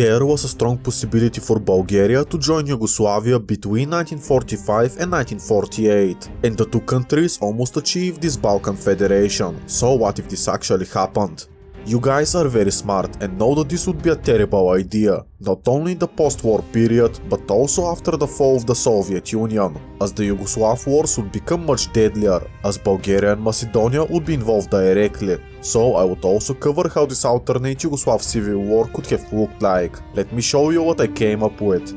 There was a strong possibility for Bulgaria to join Yugoslavia between 1945 and 1948, and the two countries almost achieved this Balkan Federation. So what if this actually happened? You guys are very smart and know that this would be a terrible idea, not only in the post-war period, but also after the fall of the Soviet Union, as the Yugoslav Wars would become much deadlier, as Bulgaria and Macedonia would be involved directly. So I would also cover how this alternate Yugoslav Civil War could have looked like. Let me show you what I came up with.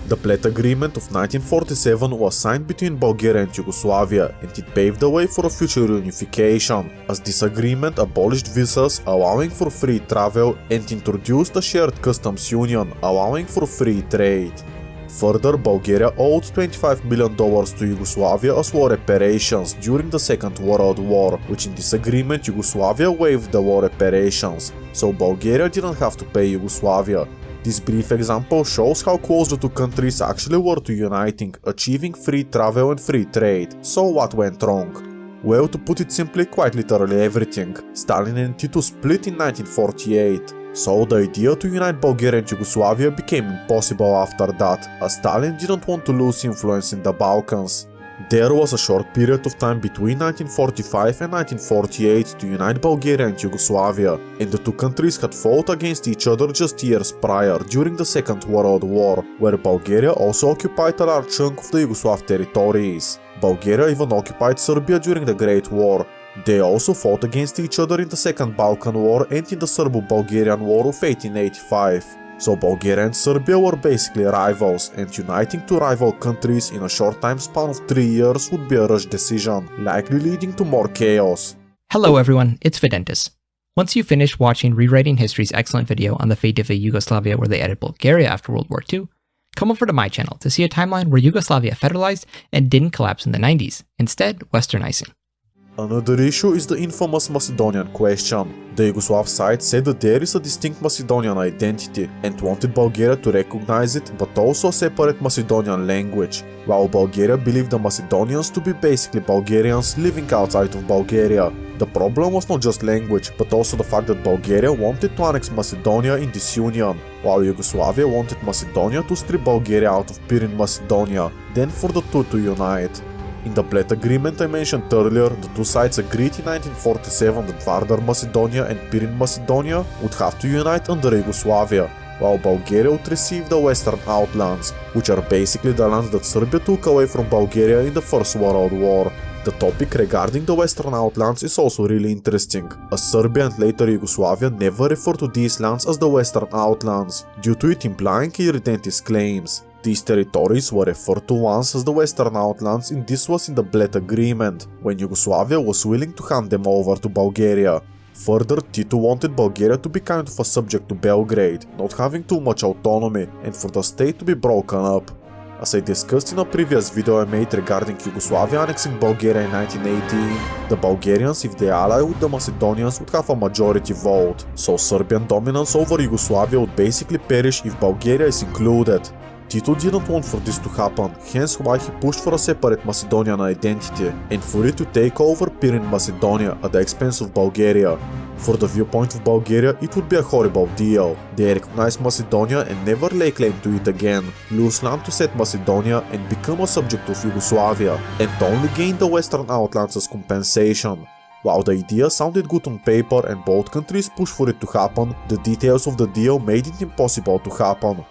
The Bled Agreement of 1947 was signed between Bulgaria and Yugoslavia, and it paved the way for a future reunification, as this agreement abolished visas, allowing for free travel, and introduced a shared customs union, allowing for free trade. Further, Bulgaria owed $25 million to Yugoslavia as war reparations during the Second World War, which in this agreement Yugoslavia waived the war reparations, so Bulgaria didn't have to pay Yugoslavia. This brief example shows how close the two countries actually were to uniting, achieving free travel and free trade. So what went wrong? Well, to put it simply, quite literally everything. Stalin and Tito split in 1948. So the idea to unite Bulgaria and Yugoslavia became impossible after that, as Stalin didn't want to lose influence in the Balkans. There was a short period of time between 1945 and 1948 to unite Bulgaria and Yugoslavia, and the two countries had fought against each other just years prior during the Second World War, where Bulgaria also occupied a large chunk of the Yugoslav territories. Bulgaria even occupied Serbia during the Great War. They also fought against each other in the Second Balkan War and in the Serbo-Bulgarian War of 1885. So Bulgaria and Serbia were basically rivals, and uniting two rival countries in a short time span of 3 years would be a rushed decision, likely leading to more chaos. Hello everyone, it's Videntis. Once you finish watching Rewriting History's excellent video on the fate of a Yugoslavia where they added Bulgaria after World War II, come over to my channel to see a timeline where Yugoslavia federalized and didn't collapse in the 90s, instead westernizing. Another issue is the infamous Macedonian question. The Yugoslav side said that there is a distinct Macedonian identity and wanted Bulgaria to recognize it, but also a separate Macedonian language, while Bulgaria believed the Macedonians to be basically Bulgarians living outside of Bulgaria. The problem was not just language, but also the fact that Bulgaria wanted to annex Macedonia in this union, while Yugoslavia wanted Macedonia to strip Bulgaria out of Pirin Macedonia, then for the two to unite. In the Bled Agreement I mentioned earlier, the two sides agreed in 1947 that Vardar Macedonia and Pirin Macedonia would have to unite under Yugoslavia, while Bulgaria would receive the Western Outlands, which are basically the lands that Serbia took away from Bulgaria in the First World War. The topic regarding the Western Outlands is also really interesting, as Serbia and later Yugoslavia never referred to these lands as the Western Outlands, due to it implying irredentist claims. These territories were referred to once as the Western Outlands, and this was in the Bled Agreement, when Yugoslavia was willing to hand them over to Bulgaria. Further, Tito wanted Bulgaria to be kind of a subject to Belgrade, not having too much autonomy, and for the state to be broken up. As I discussed in a previous video I made regarding Yugoslavia annexing Bulgaria in 1918, the Bulgarians, if they ally with the Macedonians, would have a majority vote, so Serbian dominance over Yugoslavia would basically perish if Bulgaria is included. Tito didn't want for this to happen, hence why he pushed for a separate Macedonian identity, and for it to take over Pirin Macedonia at the expense of Bulgaria. For the viewpoint of Bulgaria, it would be a horrible deal. They recognize Macedonia and never lay claim to it again, lose land to set Macedonia and become a subject of Yugoslavia, and only gain the Western Outlands as compensation. While the idea sounded good on paper and both countries pushed for it to happen, the details of the deal made it impossible to happen.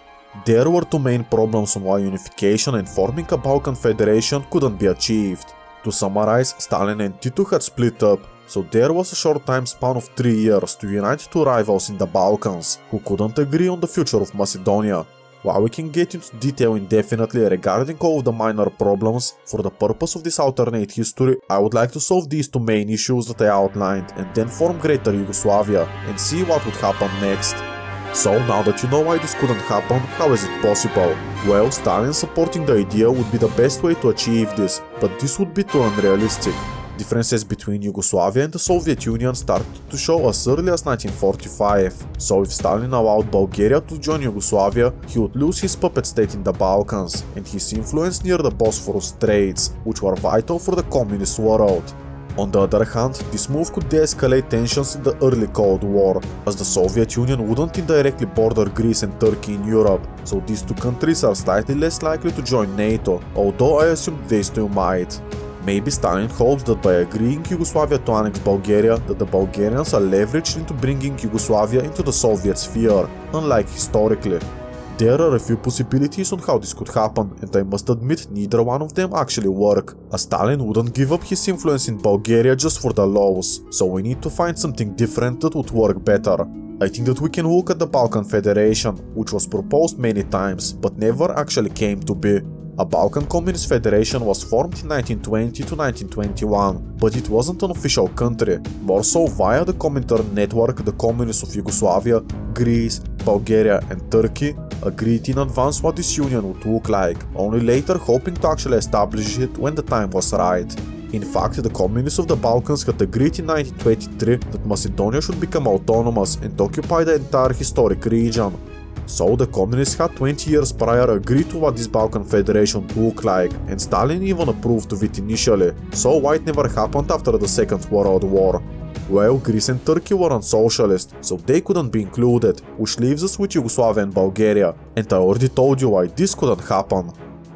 There were two main problems on why unification and forming a Balkan Federation couldn't be achieved. To summarize, Stalin and Tito had split up, so there was a short time span of 3 years to unite two rivals in the Balkans, who couldn't agree on the future of Macedonia. While we can get into detail indefinitely regarding all of the minor problems, for the purpose of this alternate history, I would like to solve these two main issues that I outlined and then form Greater Yugoslavia and see what would happen next. So now that you know why this couldn't happen, how is it possible? Well, Stalin supporting the idea would be the best way to achieve this, but this would be too unrealistic. Differences between Yugoslavia and the Soviet Union started to show as early as 1945, so if Stalin allowed Bulgaria to join Yugoslavia, he would lose his puppet state in the Balkans and his influence near the Bosphorus Straits, which were vital for the communist world. On the other hand, this move could de-escalate tensions in the early Cold War, as the Soviet Union wouldn't indirectly border Greece and Turkey in Europe, so these two countries are slightly less likely to join NATO, although I assume they still might. Maybe Stalin hopes that by agreeing Yugoslavia to annex Bulgaria, that the Bulgarians are leveraged into bringing Yugoslavia into the Soviet sphere, unlike historically. There are a few possibilities on how this could happen, and I must admit neither one of them actually work, as Stalin wouldn't give up his influence in Bulgaria just for the laws, so we need to find something different that would work better. I think that we can look at the Balkan Federation, which was proposed many times, but never actually came to be. A Balkan Communist Federation was formed in 1920 to 1921, but it wasn't an official country, more so via the Comintern network. The communists of Yugoslavia, Greece, Bulgaria and Turkey agreed in advance what this union would look like, only later hoping to actually establish it when the time was right. In fact, the communists of the Balkans had agreed in 1923 that Macedonia should become autonomous and occupy the entire historic region. So the communists had 20 years prior agreed to what this Balkan Federation would look like, and Stalin even approved of it initially, so why it never happened after the Second World War? Well, Greece and Turkey were non-socialist, so they couldn't be included, which leaves us with Yugoslavia and Bulgaria, and I already told you why this couldn't happen.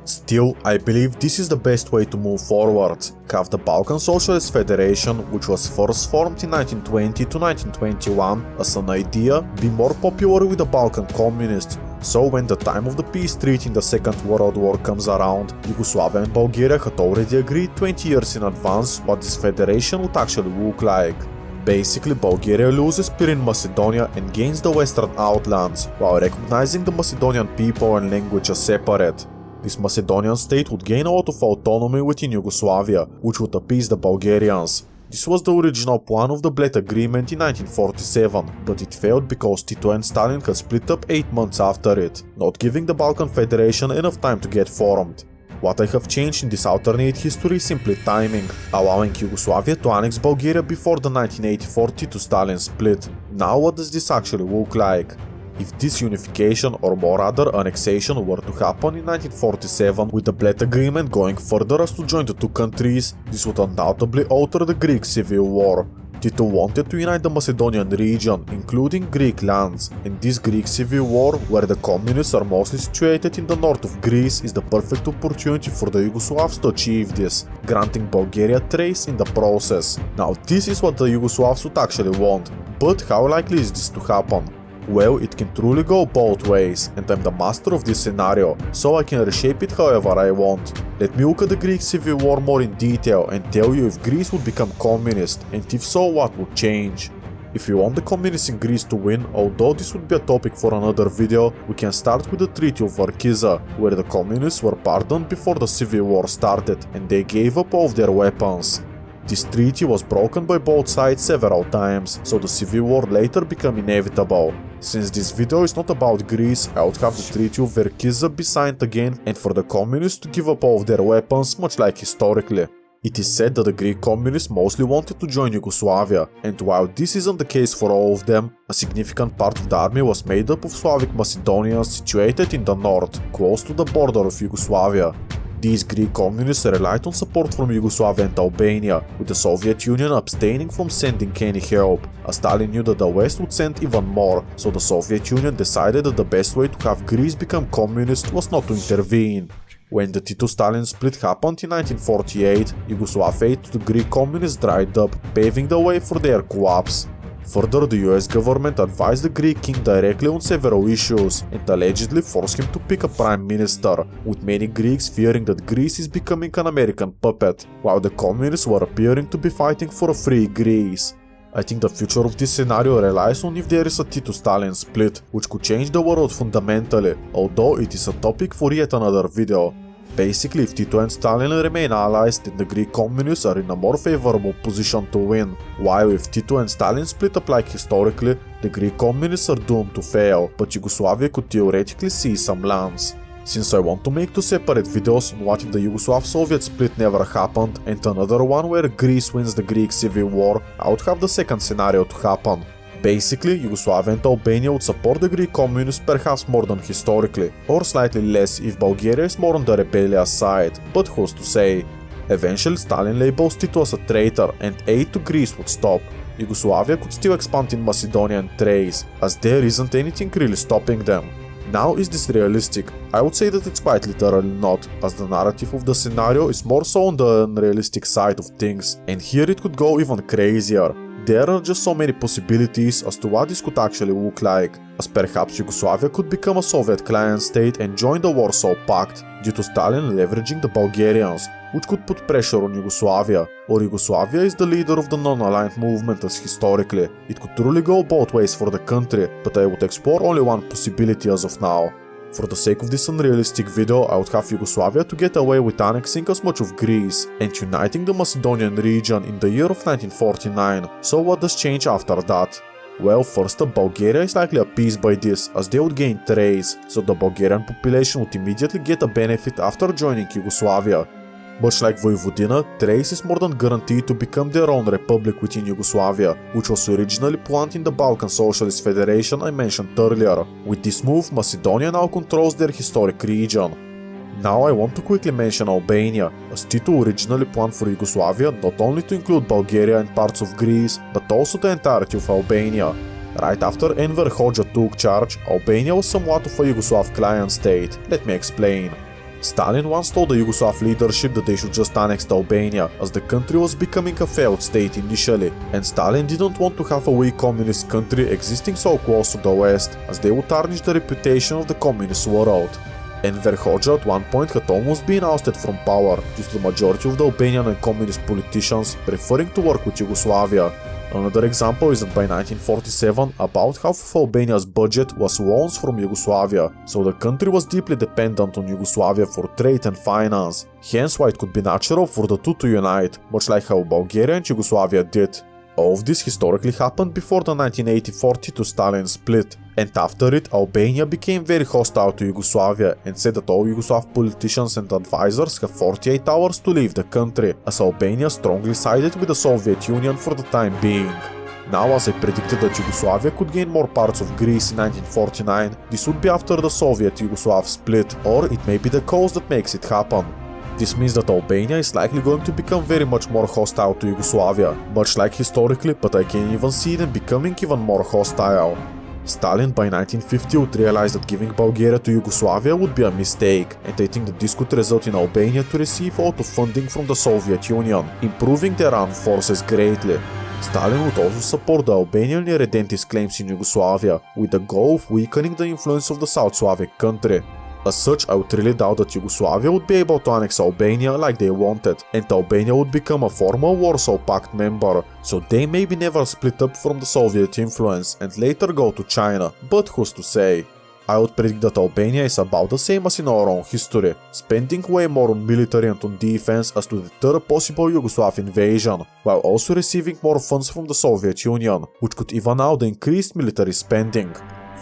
Still, I believe this is the best way to move forward. Have the Balkan Socialist Federation, which was first formed in 1920 to 1921 as an idea, be more popular with the Balkan communists, so when the time of the peace treaty in the Second World War comes around, Yugoslavia and Bulgaria had already agreed 20 years in advance what this federation would actually look like. Basically, Bulgaria loses Pirin Macedonia and gains the Western Outlands, while recognizing the Macedonian people and language as separate. This Macedonian state would gain a lot of autonomy within Yugoslavia, which would appease the Bulgarians. This was the original plan of the Bled Agreement in 1947, but it failed because Tito and Stalin had split up 8 months after it, not giving the Balkan Federation enough time to get formed. What I have changed in this alternate history is simply timing, allowing Yugoslavia to annex Bulgaria before the 1980-42 to Stalin split. Now what does this actually look like? If this unification, or more rather annexation, were to happen in 1947 with the Bled Agreement going further as to join the two countries, this would undoubtedly alter the Greek Civil War. Tito wanted to unite the Macedonian region, including Greek lands, and this Greek Civil War, where the communists are mostly situated in the north of Greece, is the perfect opportunity for the Yugoslavs to achieve this, granting Bulgaria trace in the process. Now this is what the Yugoslavs would actually want, but how likely is this to happen? Well, it can truly go both ways, and I'm the master of this scenario, so I can reshape it however I want. Let me look at the Greek Civil War more in detail and tell you if Greece would become communist, and if so, what would change. If you want the communists in Greece to win, although this would be a topic for another video, we can start with the Treaty of Varkiza, where the communists were pardoned before the Civil War started, and they gave up all of their weapons. This treaty was broken by both sides several times, so the Civil War later became inevitable. Since this video is not about Greece, I would have the Treaty of Verkiza be signed again and for the communists to give up all of their weapons, much like historically. It is said that the Greek communists mostly wanted to join Yugoslavia, and while this isn't the case for all of them, a significant part of the army was made up of Slavic Macedonians situated in the north, close to the border of Yugoslavia. These Greek communists relied on support from Yugoslavia and Albania, with the Soviet Union abstaining from sending any help, as Stalin knew that the West would send even more, so the Soviet Union decided that the best way to have Greece become communist was not to intervene. When the Tito-Stalin split happened in 1948, Yugoslav aid to the Greek communists dried up, paving the way for their collapse. Further, the US government advised the Greek king directly on several issues and allegedly forced him to pick a prime minister, with many Greeks fearing that Greece is becoming an American puppet, while the communists were appearing to be fighting for a free Greece. I think the future of this scenario relies on if there is a Tito-Stalin split, which could change the world fundamentally, although it is a topic for yet another video. Basically, if Tito and Stalin remain allies, then the Greek communists are in a more favorable position to win, while if Tito and Stalin split up like historically, the Greek communists are doomed to fail, but Yugoslavia could theoretically see some lands. Since I want to make two separate videos on what if the Yugoslav-Soviet split never happened, and another one where Greece wins the Greek Civil War, I would have the second scenario to happen. Basically, Yugoslavia and Albania would support the Greek communists perhaps more than historically, or slightly less if Bulgaria is more on the rebellious side, but who's to say. Eventually, Stalin labels Tito as a traitor and aid to Greece would stop. Yugoslavia could still expand in Macedonia and Thrace, as there isn't anything really stopping them. Now, is this realistic? I would say that it's quite literally not, as the narrative of the scenario is more so on the unrealistic side of things, and here it could go even crazier. There are just so many possibilities as to what this could actually look like, as perhaps Yugoslavia could become a Soviet client state and join the Warsaw Pact, due to Stalin leveraging the Bulgarians, which could put pressure on Yugoslavia, or Yugoslavia is the leader of the non-aligned movement as historically. It could truly go both ways for the country, but I would explore only one possibility as of now. For the sake of this unrealistic video, I would have Yugoslavia to get away with annexing as much of Greece and uniting the Macedonian region in the year of 1949, so what does change after that? Well, first up, Bulgaria is likely appeased by this, as they would gain Thrace, so the Bulgarian population would immediately get a benefit after joining Yugoslavia. Much like Vojvodina, Thrace is more than guaranteed to become their own republic within Yugoslavia, which was originally planned in the Balkan Socialist Federation I mentioned earlier. With this move, Macedonia now controls their historic region. Now I want to quickly mention Albania, as Tito originally planned for Yugoslavia not only to include Bulgaria and parts of Greece, but also the entirety of Albania. Right after Enver Hoxha took charge, Albania was somewhat of a Yugoslav client state. Let me explain. Stalin once told the Yugoslav leadership that they should just annex Albania, as the country was becoming a failed state initially, and Stalin didn't want to have a weak communist country existing so close to the West, as they would tarnish the reputation of the communist world. Enver Hoxha at one point had almost been ousted from power, due to the majority of the Albanian and communist politicians preferring to work with Yugoslavia. Another example is that by 1947, about half of Albania's budget was loans from Yugoslavia, so the country was deeply dependent on Yugoslavia for trade and finance, hence why it could be natural for the two to unite, much like how Bulgaria and Yugoslavia did. All of this historically happened before the 1980-42 Stalin split, and after it Albania became very hostile to Yugoslavia and said that all Yugoslav politicians and advisors have 48 hours to leave the country, as Albania strongly sided with the Soviet Union for the time being. Now, as I predicted that Yugoslavia could gain more parts of Greece in 1949, this would be after the Soviet-Yugoslav split, or it may be the cause that makes it happen. This means that Albania is likely going to become very much more hostile to Yugoslavia, much like historically, but I can even see them becoming even more hostile. Stalin by 1950 would realize that giving Bulgaria to Yugoslavia would be a mistake, and I think that this could result in Albania to receive a lot of funding from the Soviet Union, improving their armed forces greatly. Stalin would also support the Albanian irredentist claims in Yugoslavia, with the goal of weakening the influence of the South Slavic country. As such, I would really doubt that Yugoslavia would be able to annex Albania like they wanted, and Albania would become a formal Warsaw Pact member, so they maybe never split up from the Soviet influence and later go to China, but who's to say? I would predict that Albania is about the same as in our own history, spending way more on military and on defense as to deter a possible Yugoslav invasion, while also receiving more funds from the Soviet Union, which could even out the increased military spending.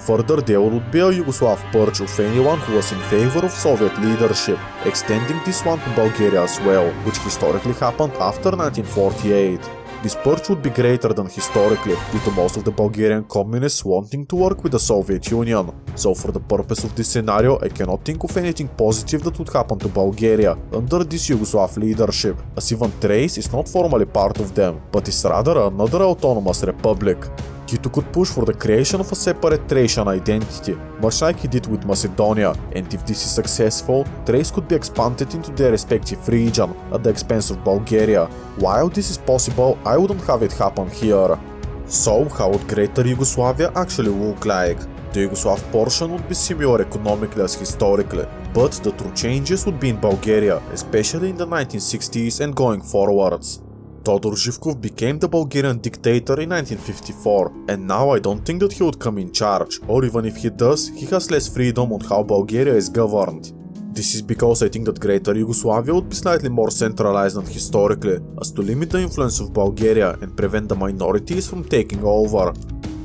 Further, there would be a Yugoslav purge of anyone who was in favor of Soviet leadership, extending this one to Bulgaria as well, which historically happened after 1948. This purge would be greater than historically, due to most of the Bulgarian communists wanting to work with the Soviet Union. So for the purpose of this scenario, I cannot think of anything positive that would happen to Bulgaria under this Yugoslav leadership, as even Thrace is not formally part of them, but is rather another autonomous republic. Tito could push for the creation of a separate Thracian identity, much like he did with Macedonia, and if this is successful, Thrace could be expanded into their respective region at the expense of Bulgaria. While this is possible, I wouldn't have it happen here. So, how would Greater Yugoslavia actually look like? The Yugoslav portion would be similar economically as historically, but the true changes would be in Bulgaria, especially in the 1960s and going forwards. Todor Zhivkov became the Bulgarian dictator in 1954, and now I don't think that he would come in charge, or even if he does, he has less freedom on how Bulgaria is governed. This is because I think that Greater Yugoslavia would be slightly more centralized than historically, as to limit the influence of Bulgaria and prevent the minorities from taking over.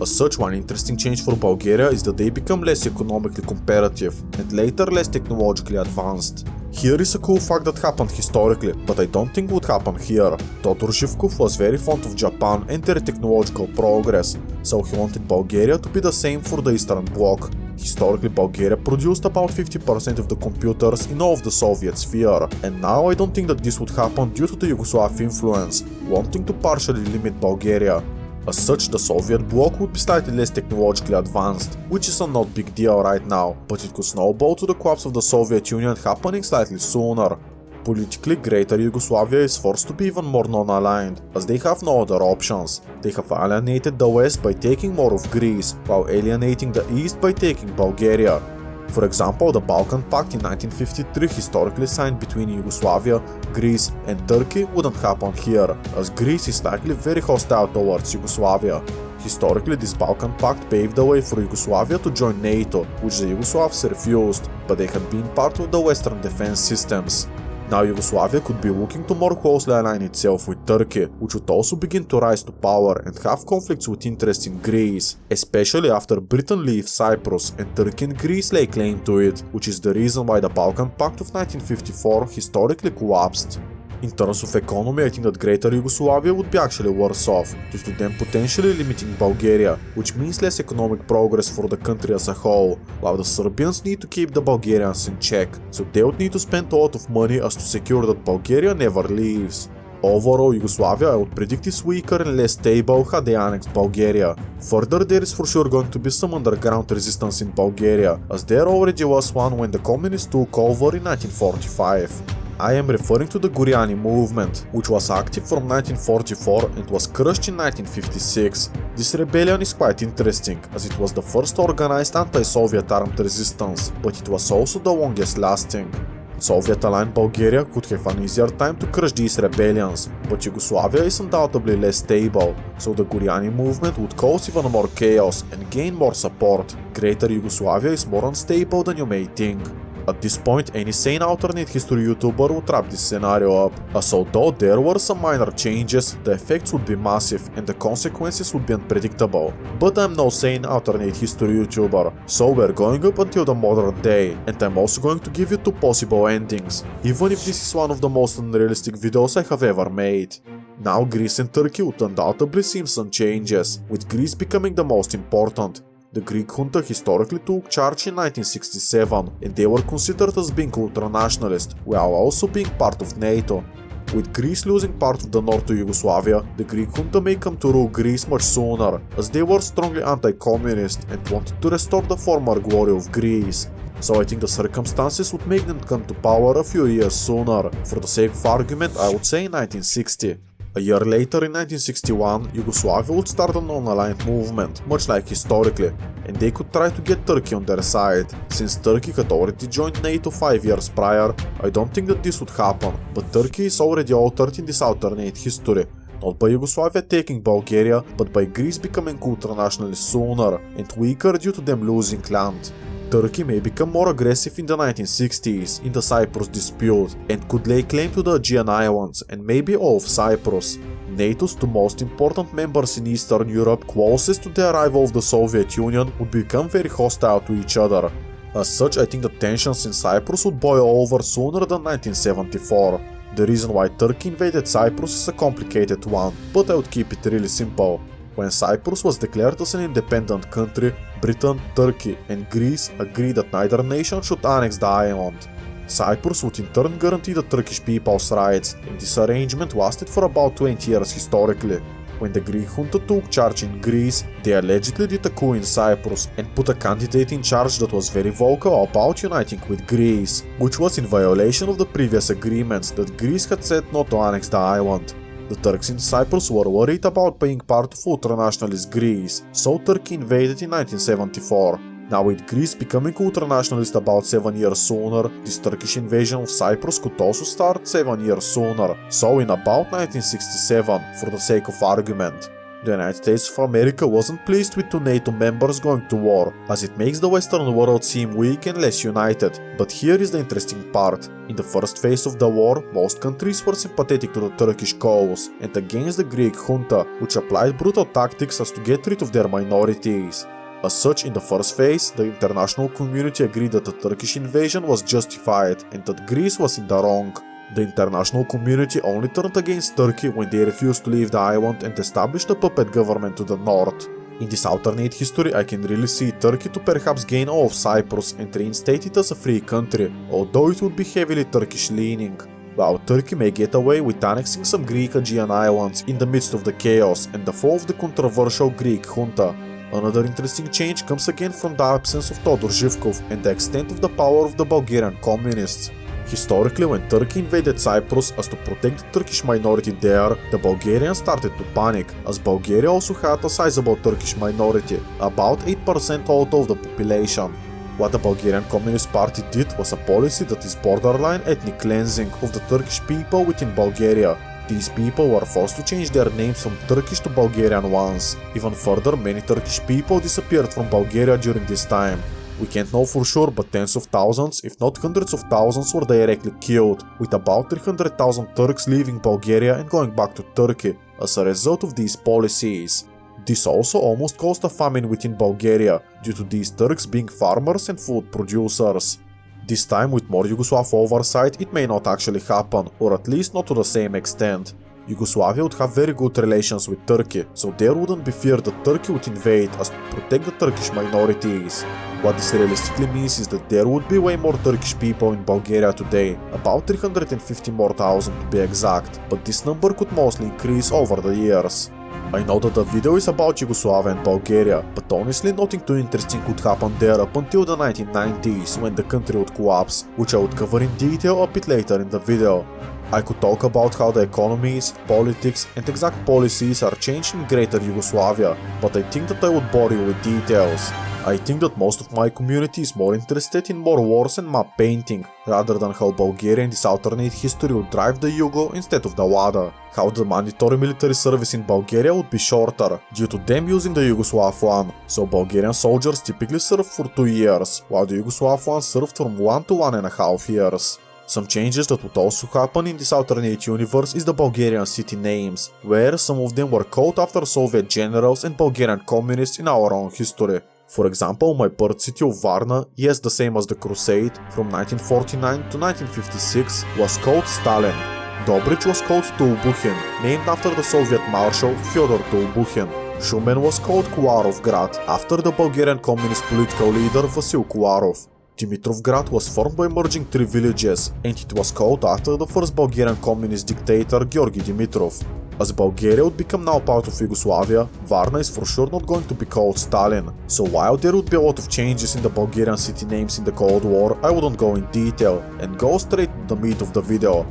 As such, one interesting change for Bulgaria is that they become less economically comparative and later less technologically advanced. Here is a cool fact that happened historically, but I don't think would happen here. Todor Zhivkov was very fond of Japan and their technological progress, so he wanted Bulgaria to be the same for the Eastern Bloc. Historically, Bulgaria produced about 50% of the computers in all of the Soviet sphere, and now I don't think that this would happen due to the Yugoslav influence, wanting to partially limit Bulgaria. As such, the Soviet bloc would be slightly less technologically advanced, which is a not big deal right now, but it could snowball to the collapse of the Soviet Union happening slightly sooner. Politically, Greater Yugoslavia is forced to be even more non-aligned, as they have no other options. They have alienated the West by taking more of Greece, while alienating the East by taking Bulgaria. For example, the Balkan Pact in 1953, historically signed between Yugoslavia, Greece and Turkey, wouldn't happen here, as Greece is likely very hostile towards Yugoslavia. Historically, this Balkan Pact paved the way for Yugoslavia to join NATO, which the Yugoslavs refused, but they had been part of the Western defense systems. Now Yugoslavia could be looking to more closely align itself with Turkey, which would also begin to rise to power and have conflicts with interests in Greece, especially after Britain leaves Cyprus and Turkey and Greece lay claim to it, which is the reason why the Balkan Pact of 1954 historically collapsed. In terms of economy, I think that Greater Yugoslavia would be actually worse off, due to them potentially limiting Bulgaria, which means less economic progress for the country as a whole, while the Serbians need to keep the Bulgarians in check, so they would need to spend a lot of money as to secure that Bulgaria never leaves. Overall, Yugoslavia I would predict is weaker and less stable had they annexed Bulgaria. Further, there is for sure going to be some underground resistance in Bulgaria, as there already was one when the communists took over in 1945. I am referring to the Guriani movement, which was active from 1944 and was crushed in 1956. This rebellion is quite interesting, as it was the first organized anti-Soviet armed resistance, but it was also the longest lasting. Soviet-aligned Bulgaria could have an easier time to crush these rebellions, but Yugoslavia is undoubtedly less stable, so the Guriani movement would cause even more chaos and gain more support. Greater Yugoslavia is more unstable than you may think. At this point, any sane alternate history YouTuber would wrap this scenario up, as although there were some minor changes, the effects would be massive and the consequences would be unpredictable. But I'm no sane alternate history YouTuber, so we're going up until the modern day, and I'm also going to give you two possible endings, even if this is one of the most unrealistic videos I have ever made. Now Greece and Turkey would undoubtedly see some changes, with Greece becoming the most important. The Greek junta historically took charge in 1967, and they were considered as being ultra-nationalist, while also being part of NATO. With Greece losing part of the north to Yugoslavia, the Greek junta may come to rule Greece much sooner, as they were strongly anti-communist and wanted to restore the former glory of Greece. So I think the circumstances would make them come to power a few years sooner. For the sake of argument, I would say 1960. A year later, in 1961, Yugoslavia would start a non-aligned movement, much like historically, and they could try to get Turkey on their side. Since Turkey had already joined NATO 5 years prior, I don't think that this would happen, but Turkey is already altered in this alternate history, not by Yugoslavia taking Bulgaria, but by Greece becoming ultra-nationalist sooner, and weaker due to them losing land. Turkey may become more aggressive in the 1960s in the Cyprus dispute and could lay claim to the Aegean Islands and maybe all of Cyprus. NATO's two most important members in Eastern Europe closest to the arrival of the Soviet Union would become very hostile to each other. As such, I think the tensions in Cyprus would boil over sooner than 1974. The reason why Turkey invaded Cyprus is a complicated one, but I would keep it really simple. When Cyprus was declared as an independent country, Britain, Turkey and Greece agreed that neither nation should annex the island. Cyprus would in turn guarantee the Turkish people's rights, and this arrangement lasted for about 20 years historically. When the Greek junta took charge in Greece, they allegedly did a coup in Cyprus and put a candidate in charge that was very vocal about uniting with Greece, which was in violation of the previous agreements that Greece had said not to annex the island. The Turks in Cyprus were worried about being part of ultra-nationalist Greece, so Turkey invaded in 1974. Now with Greece becoming ultra-nationalist about 7 years sooner, this Turkish invasion of Cyprus could also start 7 years sooner, so in about 1967, for the sake of argument. The United States of America wasn't pleased with two NATO members going to war, as it makes the Western world seem weak and less united. But here is the interesting part. In the first phase of the war, most countries were sympathetic to the Turkish cause and against the Greek junta, which applied brutal tactics as to get rid of their minorities. As such, in the first phase, the international community agreed that the Turkish invasion was justified and that Greece was in the wrong. The international community only turned against Turkey when they refused to leave the island and established a puppet government to the north. In this alternate history, I can really see Turkey to perhaps gain all of Cyprus and reinstate it as a free country, although it would be heavily Turkish-leaning. While Turkey may get away with annexing some Greek Aegean islands in the midst of the chaos and the fall of the controversial Greek junta. Another interesting change comes again from the absence of Todor Zhivkov and the extent of the power of the Bulgarian communists. Historically, when Turkey invaded Cyprus as to protect the Turkish minority there, the Bulgarians started to panic, as Bulgaria also had a sizable Turkish minority, about 8% out of the population. What the Bulgarian Communist Party did was a policy that is borderline ethnic cleansing of the Turkish people within Bulgaria. These people were forced to change their names from Turkish to Bulgarian ones. Even further, many Turkish people disappeared from Bulgaria during this time. We can't know for sure, but tens of thousands, if not hundreds of thousands, were directly killed, with about 300,000 Turks leaving Bulgaria and going back to Turkey as a result of these policies. This also almost caused a famine within Bulgaria, due to these Turks being farmers and food producers. This time, with more Yugoslav oversight, it may not actually happen, or at least not to the same extent. Yugoslavia would have very good relations with Turkey, so there wouldn't be fear that Turkey would invade as to protect the Turkish minorities. What this realistically means is that there would be way more Turkish people in Bulgaria today, about 350 more thousand to be exact, but this number could mostly increase over the years. I know that the video is about Yugoslavia and Bulgaria, but honestly nothing too interesting would happen there up until the 1990s when the country would collapse, which I would cover in detail a bit later in the video. I could talk about how the economies, politics and exact policies are changed in Greater Yugoslavia, but I think that I would bore you with details. I think that most of my community is more interested in more wars and map painting, rather than how Bulgaria in this alternate history would drive the Yugo instead of the WADA. How the mandatory military service in Bulgaria would be shorter, due to them using the Yugoslav one, so Bulgarian soldiers typically served for 2 years, while the Yugoslav one served from 1 to 1.5 years. Some changes that would also happen in this alternate universe is the Bulgarian city names, where some of them were called after Soviet generals and Bulgarian communists in our own history. For example, my birth city of Varna, yes the same as the Crusade, from 1949 to 1956, was called Stalin. Dobrich was called Tulbuchin, named after the Soviet Marshal Fyodor Tulbuchin. Shumen was called Kuvarovgrad, after the Bulgarian communist political leader Vasil Kuvarov. Dimitrovgrad was formed by merging 3 villages, and it was called after the first Bulgarian communist dictator Georgi Dimitrov. As Bulgaria would become now part of Yugoslavia, Varna is for sure not going to be called Stalin. So while there would be a lot of changes in the Bulgarian city names in the Cold War, I wouldn't go in detail, and go straight to the meat of the video.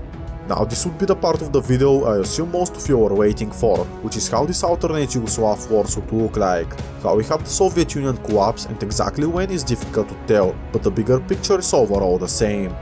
Now this would be the part of the video I assume most of you are waiting for, which is how this alternate Yugoslav Wars would look like. How we have the Soviet Union collapse and exactly when is difficult to tell, but the bigger picture is overall the same.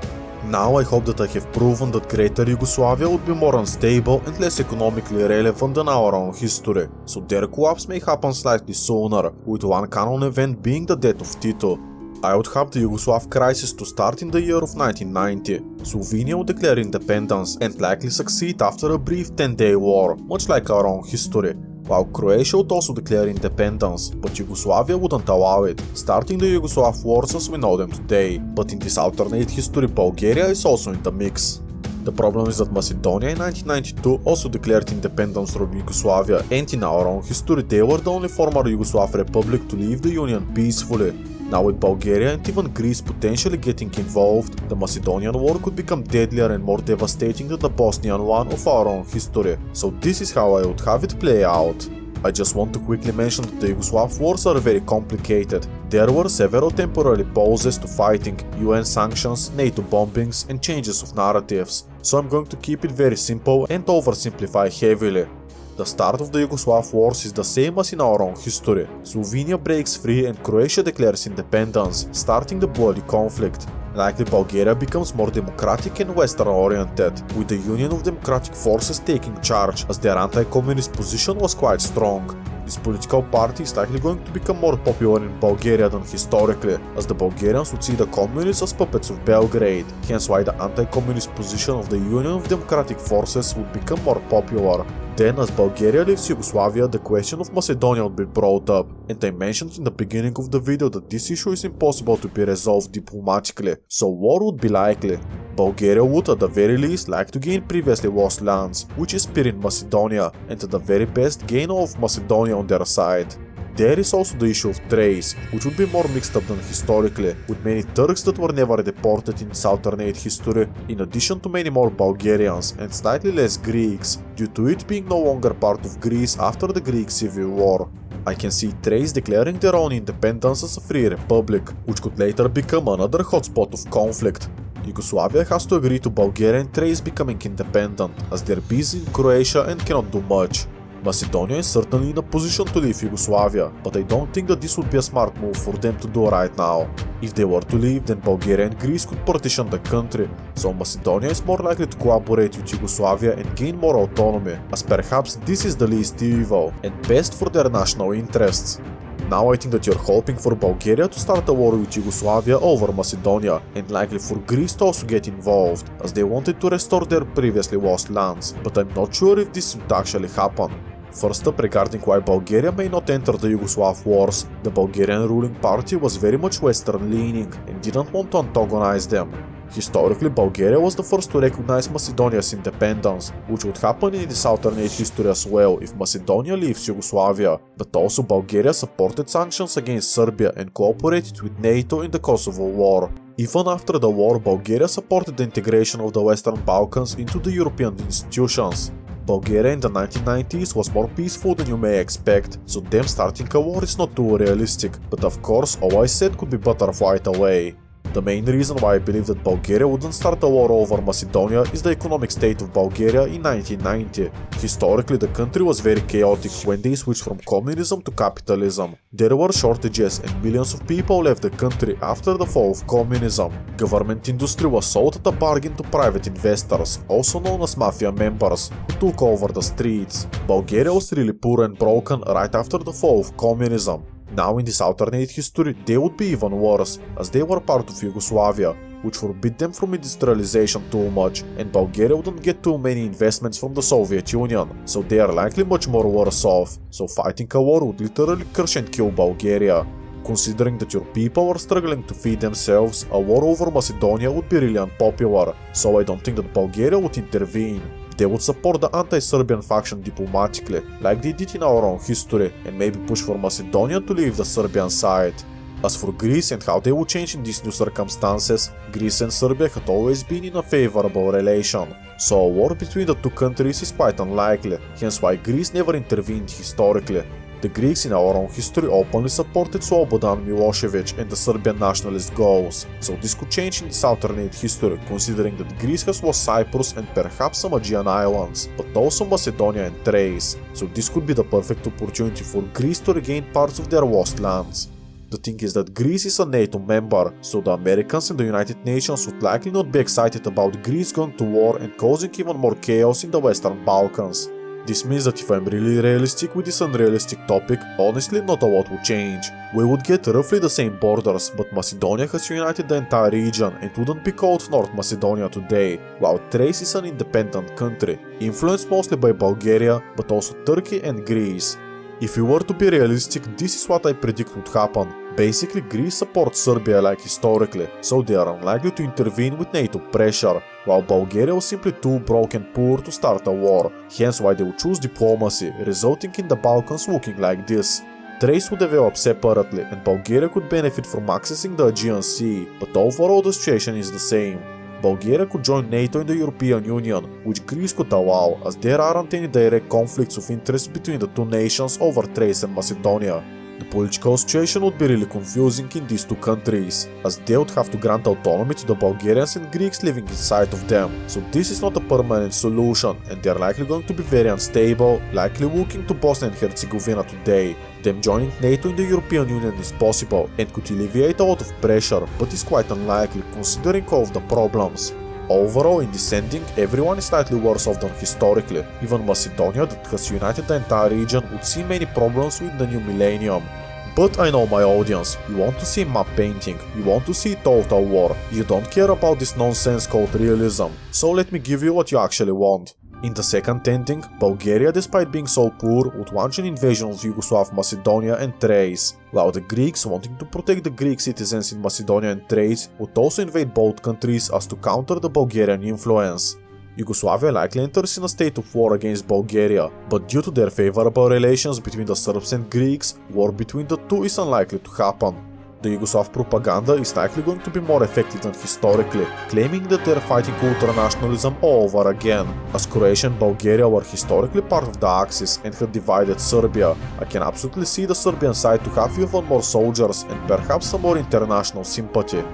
Now I hope that I have proven that Greater Yugoslavia would be more unstable and less economically relevant than our own history, so their collapse may happen slightly sooner, with one canon event being the death of Tito. I would have the Yugoslav crisis to start in the year of 1990. Slovenia would declare independence and likely succeed after a brief 10-day war, much like our own history, while Croatia would also declare independence, but Yugoslavia wouldn't allow it, starting the Yugoslav Wars as we know them today. But in this alternate history, Bulgaria is also in the mix. The problem is that Macedonia in 1992 also declared independence from Yugoslavia, and in our own history they were the only former Yugoslav republic to leave the Union peacefully. Now with Bulgaria and even Greece potentially getting involved, the Macedonian war could become deadlier and more devastating than the Bosnian one of our own history, so this is how I would have it play out. I just want to quickly mention that the Yugoslav wars are very complicated. There were several temporary pauses to fighting, UN sanctions, NATO bombings and changes of narratives, so I'm going to keep it very simple and oversimplify heavily. The start of the Yugoslav Wars is the same as in our own history. Slovenia breaks free and Croatia declares independence, starting the bloody conflict. Likely Bulgaria becomes more democratic and western oriented, with the Union of Democratic Forces taking charge as their anti-communist position was quite strong. This political party is likely going to become more popular in Bulgaria than historically, as the Bulgarians would see the communists as puppets of Belgrade, hence why the anti-communist position of the Union of Democratic Forces would become more popular. Then, as Bulgaria leaves Yugoslavia, the question of Macedonia would be brought up, and I mentioned in the beginning of the video that this issue is impossible to be resolved diplomatically, so war would be likely. Bulgaria would at the very least like to gain previously lost lands, which is Pirin Macedonia, and at the very best gain all of Macedonia on their side. There is also the issue of Thrace, which would be more mixed up than historically, with many Turks that were never deported in this alternate history, in addition to many more Bulgarians and slightly less Greeks, due to it being no longer part of Greece after the Greek Civil War. I can see Thrace declaring their own independence as a free republic, which could later become another hotspot of conflict. Yugoslavia has to agree to Bulgaria and Thrace becoming independent, as they're busy in Croatia and cannot do much. Macedonia is certainly in a position to leave Yugoslavia, but I don't think that this would be a smart move for them to do right now. If they were to leave, then Bulgaria and Greece could partition the country, so Macedonia is more likely to cooperate with Yugoslavia and gain more autonomy, as perhaps this is the least evil and best for their national interests. Now I think that you're hoping for Bulgaria to start a war with Yugoslavia over Macedonia, and likely for Greece to also get involved, as they wanted to restore their previously lost lands, but I'm not sure if this would actually happen. First up, regarding why Bulgaria may not enter the Yugoslav Wars, the Bulgarian ruling party was very much Western-leaning and didn't want to antagonize them. Historically, Bulgaria was the first to recognize Macedonia's independence, which would happen in this alternate history as well if Macedonia leaves Yugoslavia, but also Bulgaria supported sanctions against Serbia and cooperated with NATO in the Kosovo War. Even after the war, Bulgaria supported the integration of the Western Balkans into the European institutions. Bulgaria in the 1990s was more peaceful than you may expect, so them starting a war is not too realistic, but of course all I said could be butterflied away. The main reason why I believe that Bulgaria wouldn't start a war over Macedonia is the economic state of Bulgaria in 1990. Historically, the country was very chaotic when they switched from communism to capitalism. There were shortages and millions of people left the country after the fall of communism. Government industry was sold at a bargain to private investors, also known as mafia members, who took over the streets. Bulgaria was really poor and broken right after the fall of communism. Now in this alternate history, they would be even worse, as they were part of Yugoslavia, which forbid them from industrialization too much, and Bulgaria wouldn't get too many investments from the Soviet Union, so they are likely much more worse off, so fighting a war would literally crush and kill Bulgaria. Considering that your people are struggling to feed themselves, a war over Macedonia would be really unpopular, so I don't think that Bulgaria would intervene. They would support the anti-Serbian faction diplomatically, like they did in our own history, and maybe push for Macedonia to leave the Serbian side. As for Greece and how they would change in these new circumstances, Greece and Serbia had always been in a favorable relation, so a war between the two countries is quite unlikely, hence why Greece never intervened historically. The Greeks in our own history openly supported Slobodan Milosevic and the Serbian nationalist goals, so this could change in this alternate history, considering that Greece has lost Cyprus and perhaps some Aegean islands, but also Macedonia and Thrace, so this could be the perfect opportunity for Greece to regain parts of their lost lands. The thing is that Greece is a NATO member, so the Americans and the United Nations would likely not be excited about Greece going to war and causing even more chaos in the Western Balkans. This means that if I'm really realistic with this unrealistic topic, honestly not a lot would change. We would get roughly the same borders, but Macedonia has united the entire region and wouldn't be called North Macedonia today, while Thrace is an independent country, influenced mostly by Bulgaria, but also Turkey and Greece. If we were to be realistic, this is what I predict would happen. Basically, Greece supports Serbia like historically, so they are unlikely to intervene with NATO pressure, while Bulgaria was simply too broke and poor to start a war, hence why they would choose diplomacy, resulting in the Balkans looking like this. Thrace would develop separately, and Bulgaria could benefit from accessing the Aegean Sea, but overall the situation is the same. Bulgaria could join NATO in the European Union, which Greece could allow, as there aren't any direct conflicts of interest between the two nations over Thrace and Macedonia. The political situation would be really confusing in these two countries, as they would have to grant autonomy to the Bulgarians and Greeks living inside of them, so this is not a permanent solution and they are likely going to be very unstable, likely looking to Bosnia and Herzegovina today. Them joining NATO in the European Union is possible and could alleviate a lot of pressure, but is quite unlikely considering all of the problems. Overall, in this ending, everyone is slightly worse off than historically. Even Macedonia, that has united the entire region, would see many problems with the new millennium. But I know my audience, you want to see map painting, you want to see total war, you don't care about this nonsense called realism, so let me give you what you actually want. In the second ending, Bulgaria, despite being so poor, would launch an invasion of Yugoslav Macedonia and Thrace, while the Greeks, wanting to protect the Greek citizens in Macedonia and Thrace, would also invade both countries as to counter the Bulgarian influence. Yugoslavia likely enters in a state of war against Bulgaria, but due to their favorable relations between the Serbs and Greeks, war between the two is unlikely to happen. The Yugoslav propaganda is likely going to be more effective than historically, claiming that they're fighting ultranationalism all over again. As Croatia and Bulgaria were historically part of the Axis and had divided Serbia, I can absolutely see the Serbian side to have even more soldiers and perhaps some more international sympathy.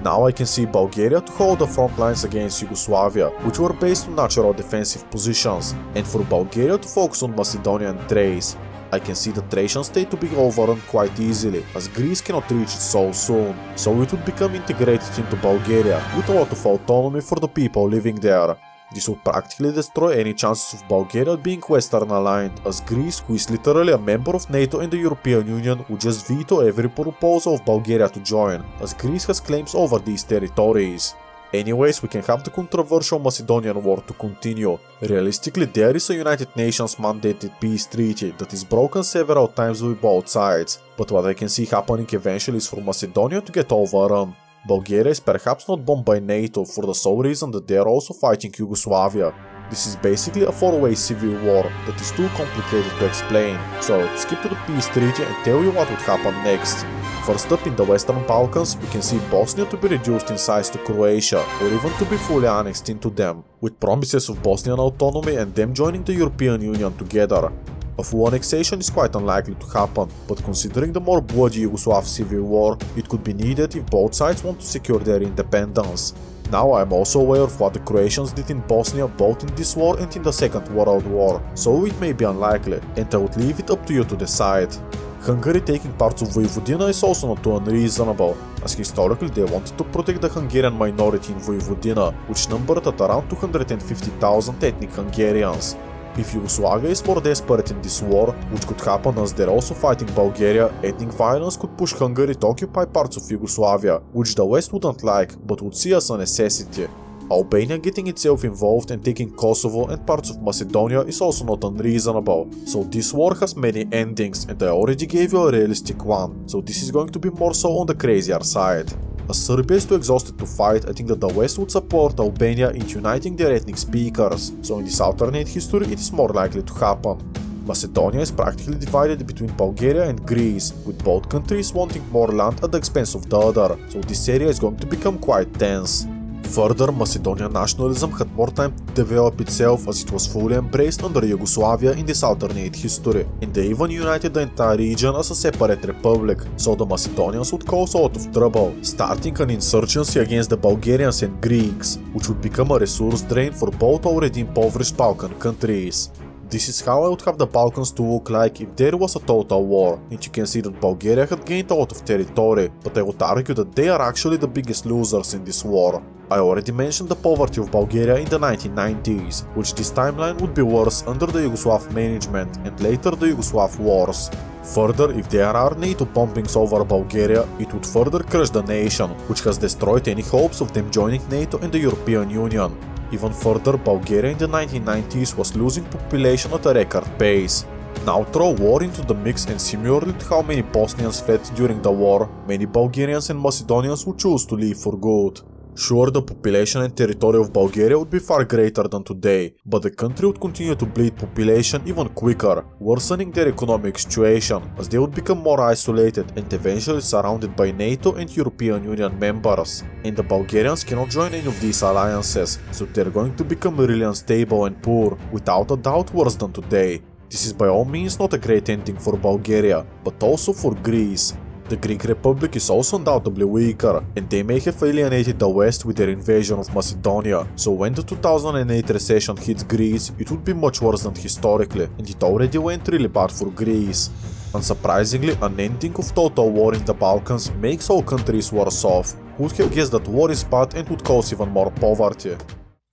Now I can see Bulgaria to hold the front lines against Yugoslavia, which were based on natural defensive positions, and for Bulgaria to focus on Macedonia and Thrace. I can see the Thracian state to be overrun quite easily, as Greece cannot reach it so soon, so it would become integrated into Bulgaria, with a lot of autonomy for the people living there. This would practically destroy any chances of Bulgaria being Western aligned, as Greece, who is literally a member of NATO and the European Union, would just veto every proposal of Bulgaria to join, as Greece has claims over these territories. Anyways, we can have the controversial Macedonian War to continue. Realistically, there is a United Nations mandated peace treaty that is broken several times with both sides, but what I can see happening eventually is for Macedonia to get overrun. Bulgaria is perhaps not bombed by NATO for the sole reason that they are also fighting Yugoslavia. This is basically a four-way civil war that is too complicated to explain, so let's skip to the peace treaty and tell you what would happen next. First up, in the Western Balkans, we can see Bosnia to be reduced in size to Croatia, or even to be fully annexed into them, with promises of Bosnian autonomy and them joining the European Union together. A full annexation is quite unlikely to happen, but considering the more bloody Yugoslav Civil War, it could be needed if both sides want to secure their independence. Now I am also aware of what the Croatians did in Bosnia both in this war and in the Second World War, so it may be unlikely, and I would leave it up to you to decide. Hungary taking parts of Vojvodina is also not too unreasonable, as historically they wanted to protect the Hungarian minority in Vojvodina, which numbered at around 250,000 ethnic Hungarians. If Yugoslavia is more desperate in this war, which could happen as they're also fighting Bulgaria, ethnic violence could push Hungary to occupy parts of Yugoslavia, which the West wouldn't like, but would see as a necessity. Albania getting itself involved and taking Kosovo and parts of Macedonia is also not unreasonable, so this war has many endings and I already gave you a realistic one, so this is going to be more so on the crazier side. As Serbia is too exhausted to fight, I think that the West would support Albania in uniting their ethnic speakers, so in this alternate history it is more likely to happen. Macedonia is practically divided between Bulgaria and Greece, with both countries wanting more land at the expense of the other, so this area is going to become quite tense. Further, Macedonian nationalism had more time to develop itself as it was fully embraced under Yugoslavia in this alternate history, and they even united the entire region as a separate republic, so the Macedonians would cause a lot of trouble, starting an insurgency against the Bulgarians and Greeks, which would become a resource drain for both already impoverished Balkan countries. This is how I would have the Balkans to look like if there was a total war, and you can see that Bulgaria had gained a lot of territory, but I would argue that they are actually the biggest losers in this war. I already mentioned the poverty of Bulgaria in the 1990s, which this timeline would be worse under the Yugoslav management and later the Yugoslav Wars. Further, if there are NATO bombings over Bulgaria, it would further crush the nation, which has destroyed any hopes of them joining NATO and the European Union. Even further, Bulgaria in the 1990s was losing population at a record pace. Now throw war into the mix and similarly to how many Bosnians fled during the war, many Bulgarians and Macedonians would choose to leave for good. Sure, the population and territory of Bulgaria would be far greater than today, but the country would continue to bleed population even quicker, worsening their economic situation, as they would become more isolated and eventually surrounded by NATO and European Union members. And the Bulgarians cannot join any of these alliances, so they're going to become really unstable and poor, without a doubt worse than today. This is by all means not a great ending for Bulgaria, but also for Greece. The Greek Republic is also undoubtedly weaker, and they may have alienated the West with their invasion of Macedonia, so when the 2008 recession hits Greece, it would be much worse than historically, and it already went really bad for Greece. Unsurprisingly, an ending of total war in the Balkans makes all countries worse off. Who would have guessed that war is bad and would cause even more poverty?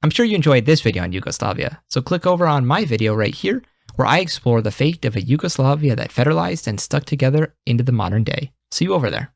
I'm sure you enjoyed this video on Yugoslavia, so click over on my video right here, where I explore the fate of a Yugoslavia that federalized and stuck together into the modern day. See you over there.